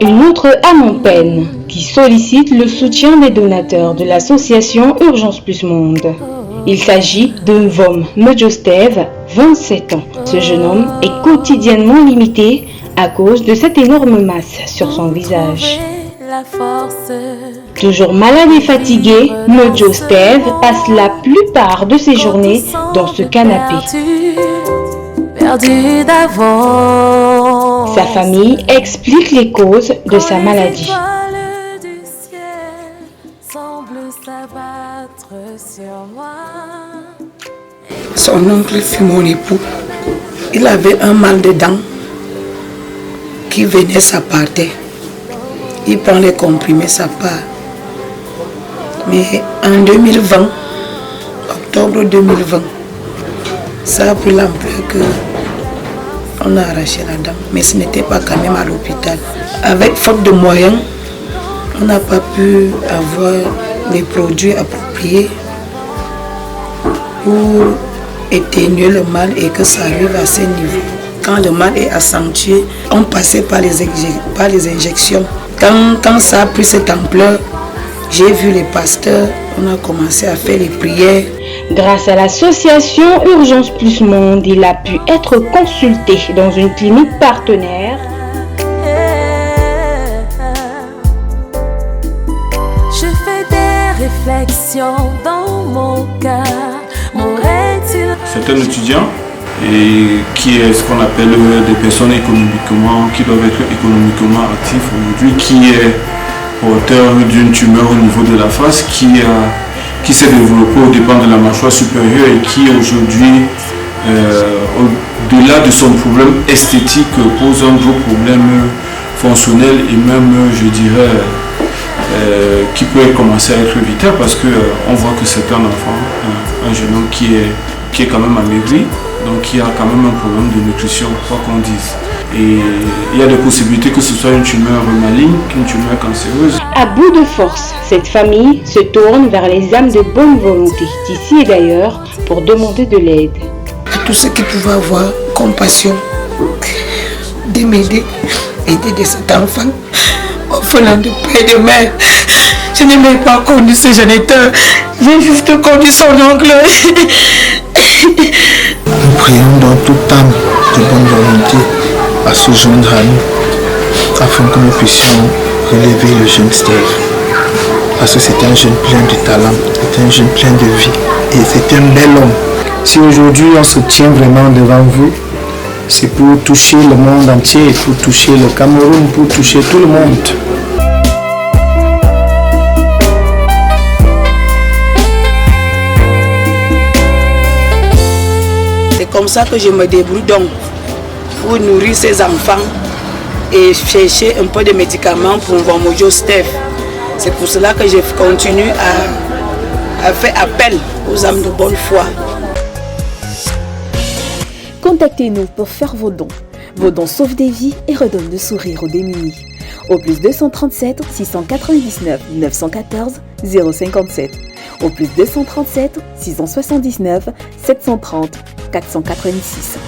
Une autre âme en peine qui sollicite le soutien des donateurs de l'association Urgence Plus Monde. Il s'agit de Mvom Medjostev, 27 ans. Ce jeune homme est quotidiennement limité à cause de cette énorme masse sur son visage. Toujours malade et fatigué, Medjostev passe la plupart de ses journées dans ce canapé. Sa famille explique les causes de sa maladie. Son oncle fut mon époux. Il avait un mal de dents qui venait, ça partait. Il prend les comprimés, ça part. Mais en 2020, octobre 2020, ça a pris l'ampleur qu'on a arraché la dent. Mais ce n'était pas quand même à l'hôpital. Avec faute de moyens, on n'a pas pu avoir les produits appropriés pour éteindre le mal et que ça arrive à ce niveau. Quand le mal est accentué, on passait par les injections. Quand ça a pris cette ampleur, j'ai vu les pasteurs, on a commencé à faire les prières. Grâce à l'association Urgence Plus Monde, il a pu être consulté dans une clinique partenaire. Je fais des réflexions dans mon cœur. C'est un étudiant et qui est ce qu'on appelle des personnes qui doivent être économiquement actives aujourd'hui, qui est porteur d'une tumeur au niveau de la face qui s'est développée au dépend de la mâchoire supérieure et qui aujourd'hui, au-delà de son problème esthétique, pose un gros problème fonctionnel et même, je dirais, qui peut commencer à être vital parce qu'on voit que c'est un enfant, un jeune homme qui est quand même amaigri, donc qui a quand même un problème de nutrition, quoi qu'on dise. Et il y a des possibilités que ce soit une tumeur maligne, qu'une tumeur cancéreuse. À bout de force, cette famille se tourne vers les âmes de bonne volonté, d'ici et d'ailleurs, pour demander de l'aide. À tous ceux qui pouvaient avoir compassion, de m'aider, aider de cet enfant, orphelin de père et de mère. Je n'ai même pas connu ce géniteur, j'ai juste connu son oncle. Nous prions dans toute âme de bonne volonté à se joindre à nous, afin que nous puissions relever le jeune Steve. Parce que c'est un jeune plein de talent, c'est un jeune plein de vie, et c'est un bel homme. Si aujourd'hui on se tient vraiment devant vous, c'est pour toucher le monde entier, pour toucher le Cameroun, pour toucher tout le monde. C'est comme ça que je me débrouille donc pour nourrir ces enfants et chercher un peu de médicaments pour Mvom Medjostev. C'est pour cela que je continue à faire appel aux âmes de bonne foi. Contactez-nous pour faire vos dons. Vos dons sauvent des vies et redonnent le sourire aux démunis. Au plus 237 699 914 057. Au plus 237 679 730 486.